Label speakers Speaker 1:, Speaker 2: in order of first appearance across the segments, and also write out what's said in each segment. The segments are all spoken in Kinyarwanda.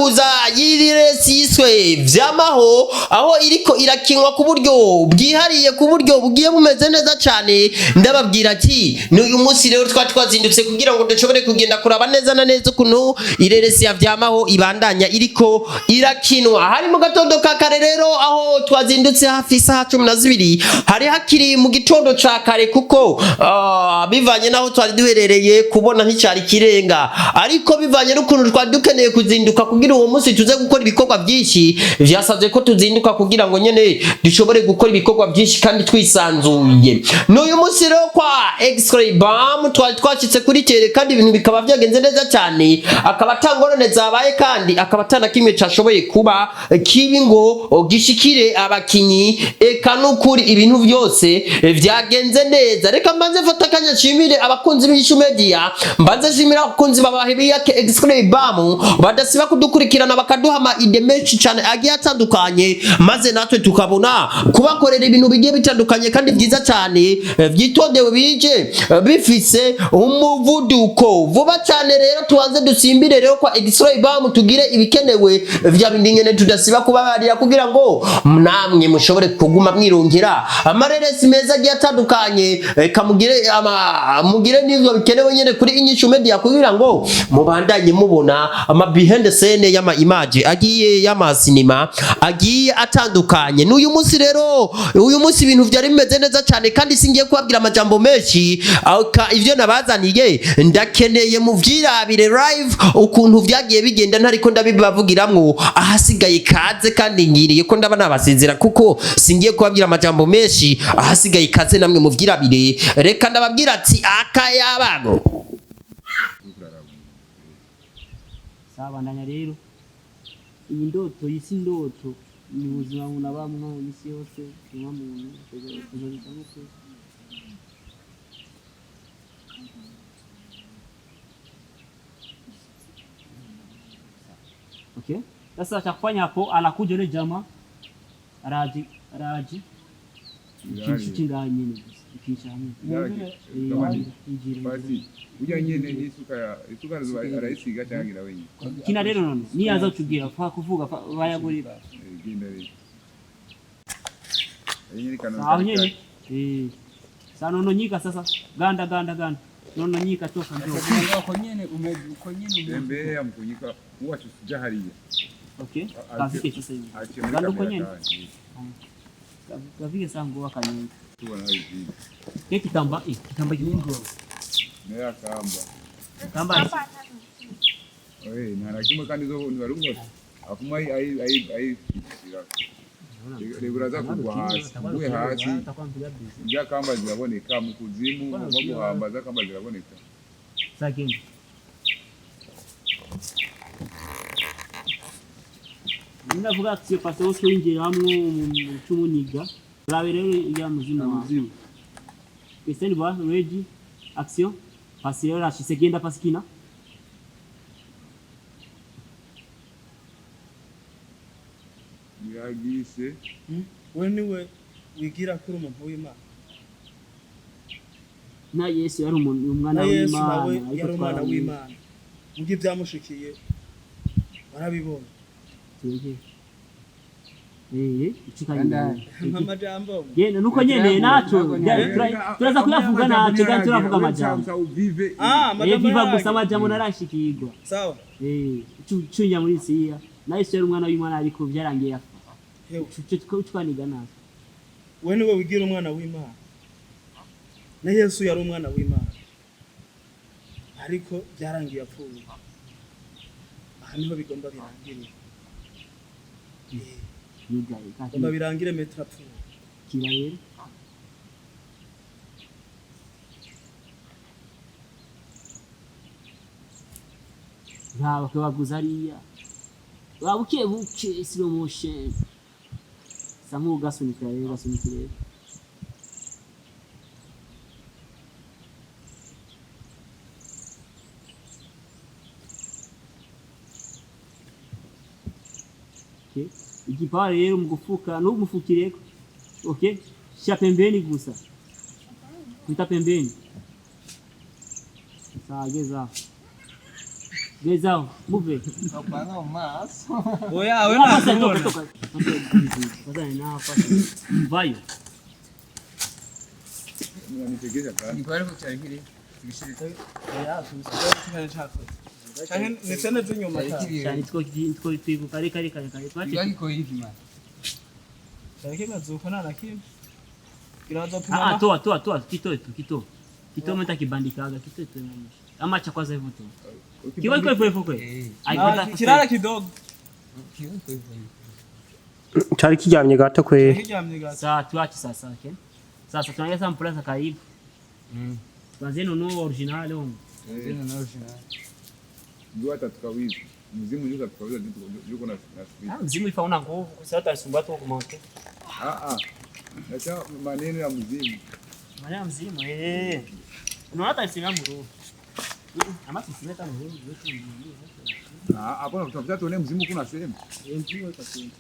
Speaker 1: kuza yiresi yiswe Vyamaho aho iriko irakinwa ku buryo bwihariye ku buryo bugiye bumeze neza cyane ndababwira ati n'uyu munsi rero twazindutse kugira ngo dushobore kugenda kuraba neza na neza ukuntu ireresi ya Vyamaho ibandanya iriko irakinwa hari mu gatondo ka kare rero aho twazindutse hafi isaha 12 hari hakiri mu gitondo ca kare kuko bivanye naho twari duherereye kubona nticari kirenga ariko bivanye n'ukuntu twari dukeneye kuzinduka kugira uwo munsi tuze gukora ibikorwa byinshi vyasavye ko tuzinduka kugira ngo nyene dushobore gukora ibikorwa byinshi kandi twisanzuye n'uyu munsi rero kwa X-ray bam twari twashitse kuri tere kandi ibintu bikaba byagenze neza cyane akaba tangorane zabaye kandi akaba tana kimwe cyashoboye kuba kibi ngo gishikire abakinyi eka n'ukuri ibintu byose vyagenze neza reka mbanze fata kanya shimire abakunzi b'Inyishu Media mbanze shimira abakunzi babahebi yake X-ray bam badasiba kudukurikirana bakaduha ama ide menshi cyane agiye atandukanye maze natwe tukabona kubakorera ibintu bigiye bitandukanye kandi byiza cyane vyitondewe bije bifise umuvuduko vuba cyane rero tubanze dusimbire rero kwa X-ray bam tugire ibikenewe vya bindi nyene tudasiba kubabarira kugira ngo namwe mushobore kuguma mwirongera amareresi meza agiye atandukanye kamugire mugire n'ivyo bikenewe nyene kuri Inyishu Media kugira ngo mubandanye mubona ama behind the scene y'ama image agiye y'ama cinema agiye atandukanye n'uyu munsi rero uyu munsi ibintu vyari bimeze neza cyane kandi singiye kubabwira amajambo menshi ivyo nabazaniye ndakeneye mu vyirabire live ukuntu vyagiye bigenda ntariko ndabibavugiramwo ahasigaye kaze kandi ngiriye ko ndaba nabasezera kuko singiye kubabwira amajambo menshi ahasigaye kaze namwe mu vyirabire reka ndababwira ati akayabago
Speaker 2: sabandanya rero iyi ndoto yisi ndoto ni ubuzima bunabamwe isi yose kimwa muntu kuzabitamo okay sasa cha kufanya hapo anakuja yule jamaa araji kitu ngani
Speaker 3: basi ujya nyene isuka arayisiga cyangira wenye
Speaker 2: kina rero none niyaza kutugira fa kuvuga bayaguri
Speaker 3: genda rero
Speaker 2: sawa nyene sana nono nyika sasa ganda nono nyika toka ndio
Speaker 3: uko nyene umbe ya mkunyika uwacu sijahariya
Speaker 2: okay kafike sasa hivi ganda uko nyene kafike sangu wakanyene
Speaker 3: tubona hivi
Speaker 2: kitamba kinini
Speaker 3: Nera kamba nta kimwe kandi zo ntibarumva afuma ai reguraza kugwa hasi uwe hasi njya kamba ziraboneka mu kuzimu no guhambaza kamba ziraboneka
Speaker 2: sakindi ndavuga ati pase wose winjira hamwe mu cyumunyiga rabe rero ya muzima Christian ba ready action pasi rero ashise genda pasikina
Speaker 3: yagise
Speaker 4: we wigira kuri umuntu w'Imana
Speaker 2: na Yesu yari umwana
Speaker 4: w'Imana yari umwana w'Imana mugi byamushikiye barabibona
Speaker 2: ichikanya
Speaker 4: mama jambo
Speaker 2: genda nuko nyene nacho turaza kuyavuga nacho kandi turavuga amajambo viva gusa amajambo narashikirwa
Speaker 4: sawa
Speaker 2: cunya muri siya na Yesu yari umwana w'Imana ariko byarangiye twaniga nacho
Speaker 4: we niwe wigira umwana w'Imana na Yesu yari umwana w'Imana ariko byarangiye apfuye aha niho bigomba birangire Koma birangire metra pfu
Speaker 2: kira rero ntawe kwaguza ariya wabuke slow motion samu gasunika rero okay igipara rero mugufuka no mufukireko okay sha pembeni gusa kuita pembeni sawa geza Gezao, move.
Speaker 5: Hapana mas.
Speaker 4: Oya, wewe na
Speaker 2: Toka toka. Sasa nina pasi. Vai.
Speaker 3: Unanitegeza kana.
Speaker 5: Ni kwani kucharikiri.
Speaker 4: ya tusikane chako. Change nitende tu nyuma cha.
Speaker 2: Shani tiko tigo kare.
Speaker 5: Gani ko hivi man.
Speaker 4: Charikiri nazofana na kim. Kinaanza
Speaker 2: Ah,
Speaker 4: pima.
Speaker 2: toa kito. Kito meta kibandikaga kito tu. Ama cha kwanza hivyo tu. Kiwa iko kwa.
Speaker 4: Kirara kidogo.
Speaker 1: Chari kijamye gato kwe.
Speaker 4: Kijamye gasa.
Speaker 2: Sasa tuache sasa, okay? Sasa tunaanza sampula za karibu. Tuanze no original leo.
Speaker 5: Zina na original.
Speaker 3: Ndio atatukawiza. Mzimu ndio atatukawiza yuko na speed.
Speaker 2: Mzimu ifauna nguvu, sasa utasumbua tu kwa moto.
Speaker 3: Acha maneno ya mzimu.
Speaker 2: Maana mzimu unaona hata isimu mro. Ama tusileta mro yote.
Speaker 3: Hapo tutafuta tuone mzimu kuna sehemu.
Speaker 2: Mzimu itasema.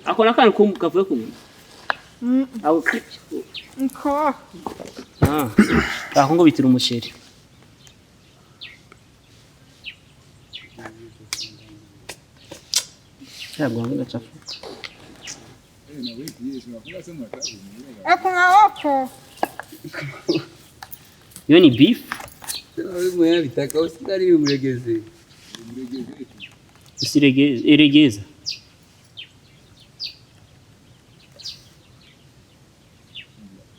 Speaker 2: Akona kana kavuye kumwe. Au
Speaker 6: Nko.
Speaker 2: Aho ngo bitira umusheri. Cyagwa ngo gachafu.
Speaker 3: Na wewe pia unafunga sehemu ya tatu.
Speaker 6: Hakuna wako.
Speaker 2: Hiyo ni beef.
Speaker 5: Wewe mwenyewe vitaka usikari umregeze.
Speaker 2: Iregeza.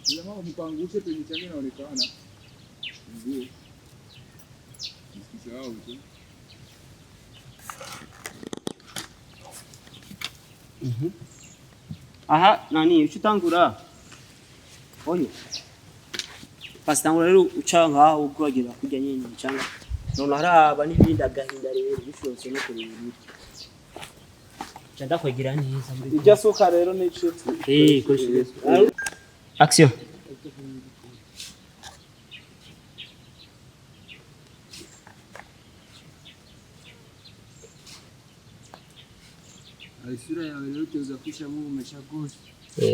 Speaker 3: Vyamaho mpangushe penye change inaonekana. Ndio. Nisisahau tu.
Speaker 2: Aha, nani uchitangura? Oyo. Basi tangura rero ucanga ukuragira kujya nyine ucanga. None haraba n'ibindi agahinda rero bishose no kureba. Chanda kwegira neza muri.
Speaker 4: Ijya suka rero ni chitsi.
Speaker 2: Koshi. Action.
Speaker 5: Isura yawe rero tuza kwishamo umeshaguzi.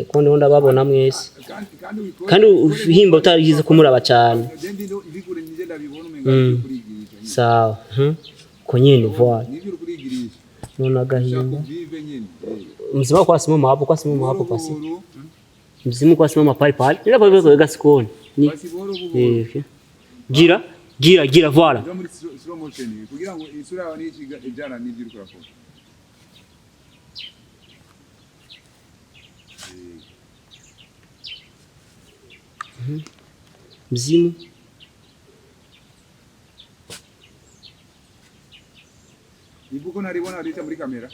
Speaker 1: Kundi wunda babona mwese kandi uhimba utarigize kumuraba cyane sawa ko nyine voile none agahinda mzima kwa simama hapo pasi mzimu kwa simama pale pale ndio baba gasikoni ni gira voila
Speaker 3: kugira ngo isura yawe ni ijana n'ibyo ukora ko
Speaker 1: mzimu
Speaker 3: ibuko naribona alicha muri kamera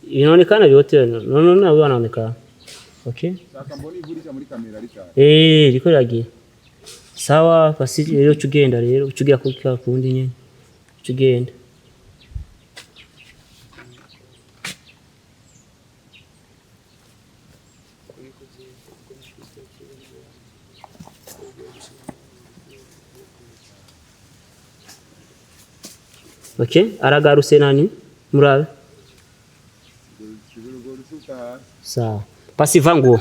Speaker 1: inaonekana vyote naona wanaonekana okay
Speaker 3: sasa mboni ivulisha muri kamera alicha
Speaker 1: liko lagi sawa basi rero tugenda rero tugiye kuka kundi nyene tugenda okay aragaruse nani murabe sawa basi vanguo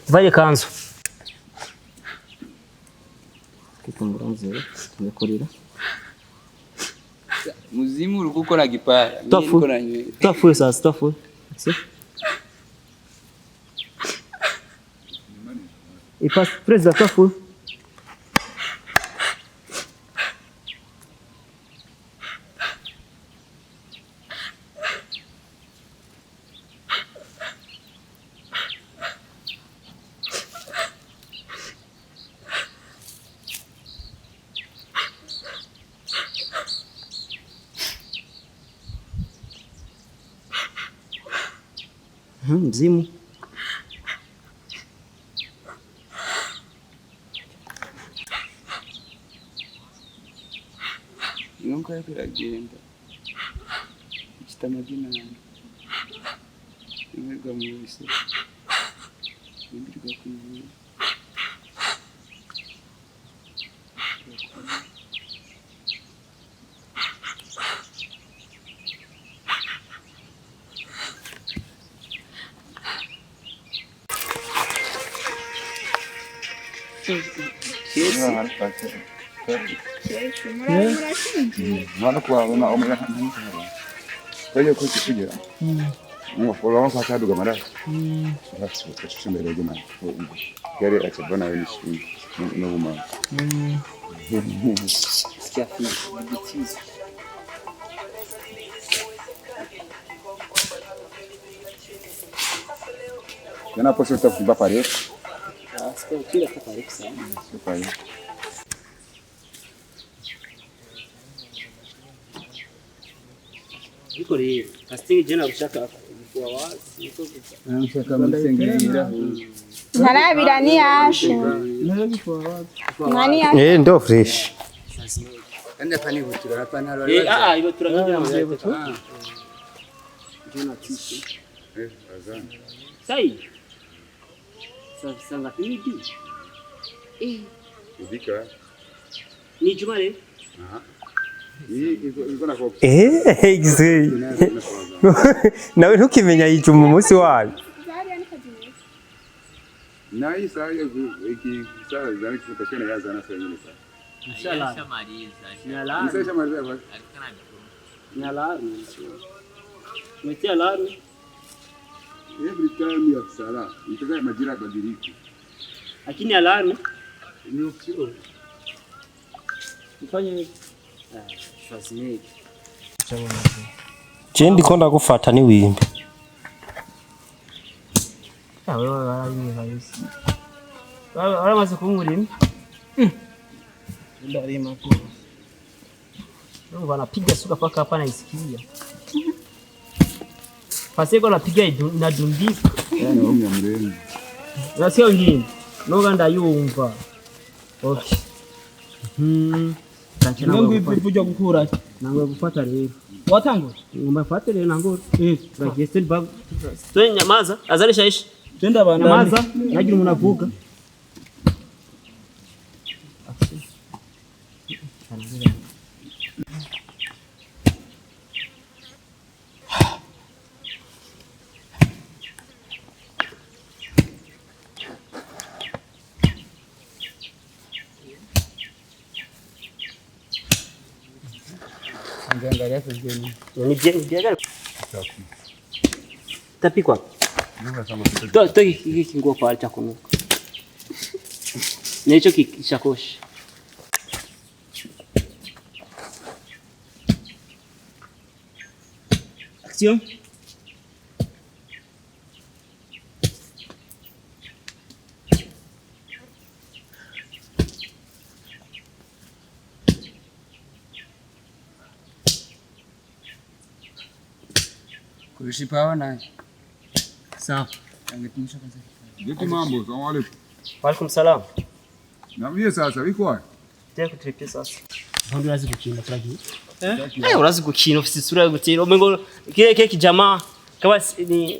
Speaker 1: vaye kanzu kitunguranze tumekorera
Speaker 5: Muzimu uri gukora gipara.
Speaker 1: Tofu sasa tofu ipas presa tofu mzimu
Speaker 5: Nunca kiragenda. Kitamagina. Imerwa mu bise. Imbirwa kwivura.
Speaker 2: kesi
Speaker 3: Mwana kwa una omega hamini. Kwa hiyo kuja. Ngofolo kwa kaduga mara. Basi tushimele jana. Gari atabana wewe ni ngoma.
Speaker 2: sikia fi bitizo
Speaker 3: Jana posso estar com bafare.
Speaker 2: sikia kila kitu sana
Speaker 3: Super.
Speaker 2: iko leo casting jana kushaka kwa wazi
Speaker 5: Namshaka msengerera.
Speaker 6: Ntarabira ni yashe. Nani yashe?
Speaker 1: ndo fresh
Speaker 5: Ende pani butura hapana halo.
Speaker 2: ibo turagira mu gihe jana tisi
Speaker 3: Azan.
Speaker 2: sai sanga pidi
Speaker 3: Ubika.
Speaker 2: ni jumare
Speaker 3: Iko na kwa.
Speaker 1: Exactly. Nawe ntukimenya yijuma umunsi wayo.
Speaker 3: Na hii saa hiyo saa za kufutashana ya zana sasa nyingine sasa.
Speaker 2: inshallah nyala
Speaker 3: Nisha maliza basi.
Speaker 2: nyala metia laru
Speaker 3: Every time ya sala, nitaka majira badiliki.
Speaker 2: lakini alarm ni ukio ufanye Schwarzenegger
Speaker 1: Je ndiko ndagufata ni wimbe.
Speaker 2: wewe wala hayisi wala maze kumurima
Speaker 4: Ndarima kwa.
Speaker 2: Mungu anapiga suka paka hapa na isikia Paseko anapiga inadundika
Speaker 3: Yani omya mrembo.
Speaker 2: Unasikia wengine noga ndayumva okay
Speaker 4: Nangu ipuja gukura.
Speaker 2: nangwe gufata rero
Speaker 4: Watangu.
Speaker 2: ngomba fate rero nango bageste bag twe nyamaza azalisha ishi
Speaker 4: Twenda bandani.
Speaker 2: nyamaza nagira umuntu avuga
Speaker 5: Angalia sijeni.
Speaker 2: ni bien tapi kwa
Speaker 3: Ndio kama
Speaker 2: to hiki kinguo kwa cha kunuka na hicho kishakoshi action
Speaker 5: Kurishipawa na.
Speaker 2: sawa
Speaker 5: Angetumisha kwanza.
Speaker 3: Vipi mambo? Asalamu alaykum.
Speaker 2: Walaikum salam.
Speaker 3: Na mimi sasa wiko wapi?
Speaker 2: Tena kutripia sasa. Ndio lazima kukinda fulani. Urazi gukina ufite isura yo gutira umengo kile kijamaa kama ni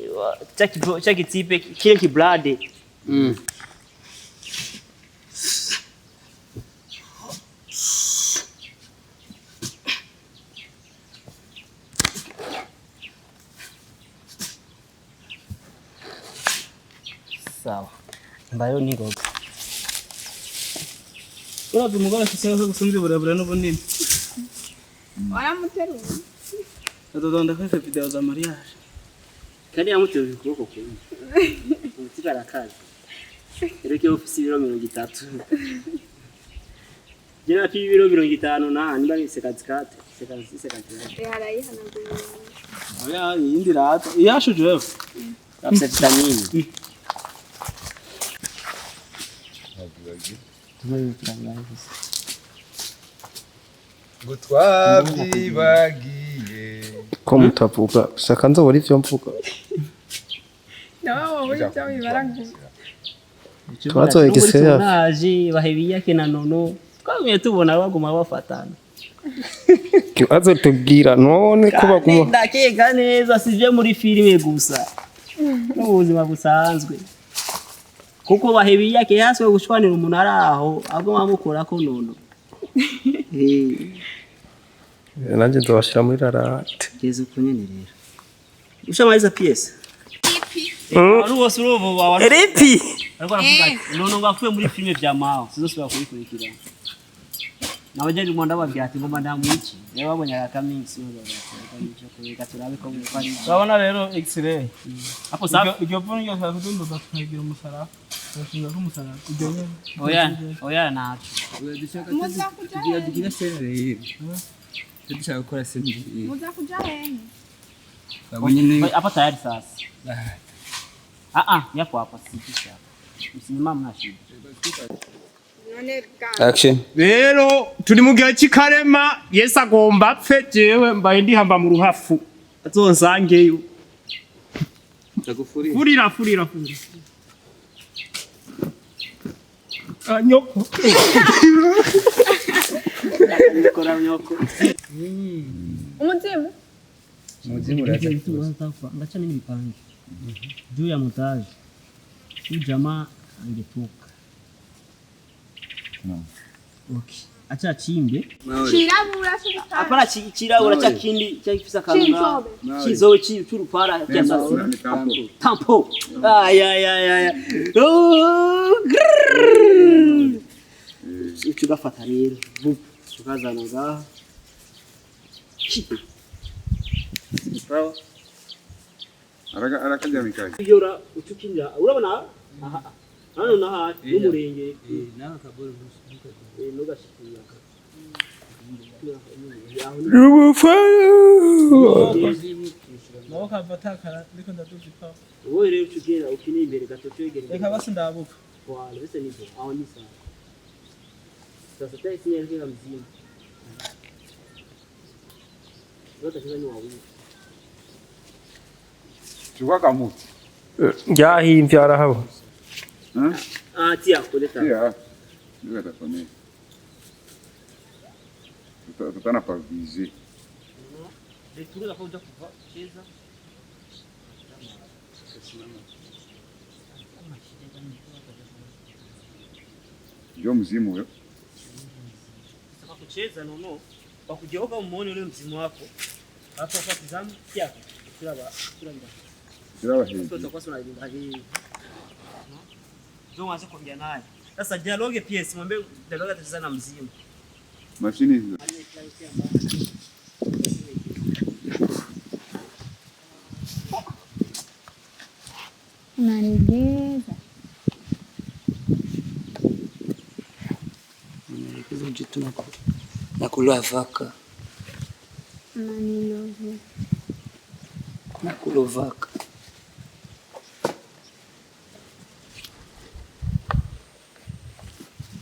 Speaker 2: cha kitipe kile kiblade. Sawa. Mbayo ni ngoga.
Speaker 4: Urazi umugore afise gusumba uburebure n'ubunini.
Speaker 6: Waramuteruye.
Speaker 4: Adodonda kase video za mariage.
Speaker 2: Kandi yamuteruye ukuboko kumwe. Umutigara kazi. Ereke ofisi biro 30. Jina pi biro 50 na niba ni sekazikate. Sekazikate.
Speaker 6: Yarayihanaguye.
Speaker 4: Oya yindi rata. Iyashuje wewe.
Speaker 2: Afisa vitamini.
Speaker 3: Gutwabyibagiye.
Speaker 1: Ko mutavuga shaka nzobora ivyo mvuga.
Speaker 6: Nawe wowe icyo bibaraguye.
Speaker 1: Twazoye gisera.
Speaker 2: Naje bahebiye kena nono. Twamye tubona baguma bafatana.
Speaker 1: Kibazo tubwira none ko baguma.
Speaker 2: Ndakeka neza sivye muri filime gusa. N'ubuzima busanzwe. Kuko bahebiye yake yaswe gushwanira umuntu araho agoma mukora ko nono.
Speaker 1: Nanje nzobashira muri rarate.
Speaker 2: Keze kunyene rero. Ushamaliza PS? Ari wose urobo wawe.
Speaker 1: Ripi.
Speaker 2: Ariko aravuga ati none ngafuye muri filime Vyamaho sizosubira kubikurikira. Nabajya mu Rwanda babwira ati ngoma ndamwici. Rero babonye akaminsi yo kureka turabe ko ari.
Speaker 4: Urabona rero X-ray.
Speaker 2: Hapo safi.
Speaker 4: Iryo vuno ryo kudunduza tukagira umusaraba. Turashinga ko umusaraba. Iryo nyene.
Speaker 2: Oya nacho.
Speaker 5: Tugira serere. Dushaka gukora serere.
Speaker 6: Muza kuja hehe?
Speaker 2: Hapa tayari sasa. Yapo hapa sikisha. Msimama mnashida.
Speaker 5: Action.
Speaker 7: Rero turi mu gihe cy'ikarema Yesu agomba apfe jewe mbaye ndihamba mu ruhafu azonsangeyo
Speaker 5: Ndagufurira.
Speaker 7: furira nyoko
Speaker 2: Nikora nyoko.
Speaker 6: Umuzimu?
Speaker 5: Muzimu uraza.
Speaker 2: Ngacha mimi nipange. Juu ya mtaji. Huyu jamaa angetoka. Okay. Acha chimbe.
Speaker 6: Kirabura cy'ubutaka.
Speaker 2: Hapana chirabura cha kindi cha kifisa kanunga. Chizowe churupara cha sasa. Tampo. Ay. Uchugafata rero. Tukazana ngaha. Sawa.
Speaker 3: Arakajya mikaje.
Speaker 2: Yora utukinja. Urabona? Hano naha n'umurenge.
Speaker 5: Nawe kabore
Speaker 2: Nugashikira.
Speaker 4: nawo kavatakara ndiko ndaduzipa.
Speaker 2: Wowe rero tugera ukini imbere gato twegere.
Speaker 4: Reka basi ndabuka.
Speaker 2: Wala bese nipo. Aho ni sawa. Sasa tayari sinyelekea mzima. Yote kiza ni wawili.
Speaker 3: Chukua kamuti.
Speaker 1: Yahimvye arahabo.
Speaker 2: Tia kuleta.
Speaker 3: Tia. Ndio atafanya. Tutana pavizi.
Speaker 2: Desturi za kuja kucheza.
Speaker 3: Ndio mzimu huyo.
Speaker 2: Sasa kucheza nono. Kwa kujioka umuone ule mzimu wako. Hapo kwa tizama tia. Kila
Speaker 3: Hii.
Speaker 2: tutakuwa tunalinda hii. Ndio waanze kuongea naye. Sasa dialogue pia simwambie dialogue atacheza na mzimu.
Speaker 3: Mashini hizo.
Speaker 6: Unaregeza.
Speaker 5: Unaelekeza mjitu na kula vaka.
Speaker 6: Unanilovya.
Speaker 5: Na kula vaka.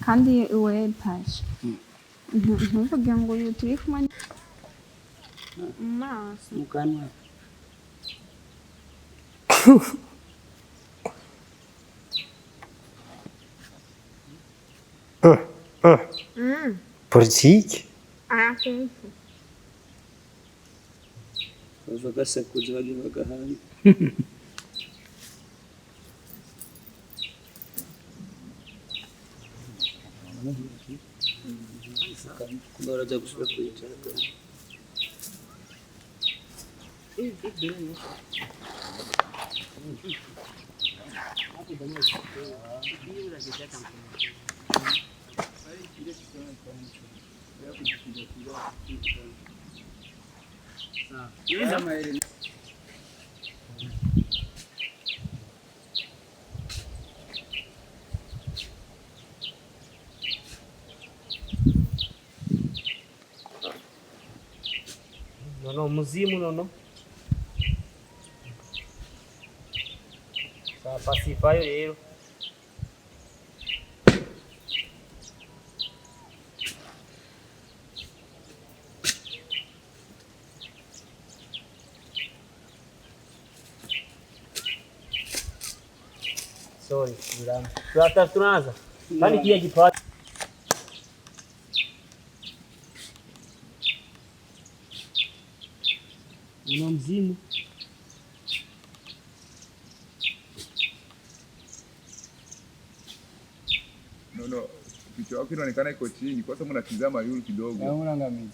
Speaker 6: Kandi uwe pashe. Ntuvuge ngo uyu turi kumwe maso.
Speaker 5: Mukanwa.
Speaker 1: Politique.
Speaker 6: Arakumfu.
Speaker 5: Bavuga sakuza bagi bagahari. Kumbe uraja gusubira kwicara.
Speaker 2: Nono muzimu nono. Sa pasifayo rero. Sorry, bilama. Tunaanza. Bali kia jipata. Una mzimu.
Speaker 3: No. Kichwa chako kinaonekana iko chini kwa sababu unatizama yule kidogo.
Speaker 4: Nawe urangamiza.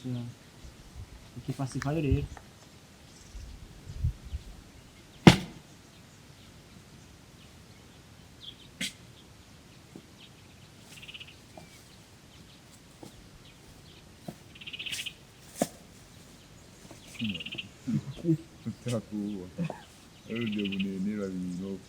Speaker 2: Sawa. Ukipasifayo rero.
Speaker 3: Utakuwa. Ndio bunenera binyo.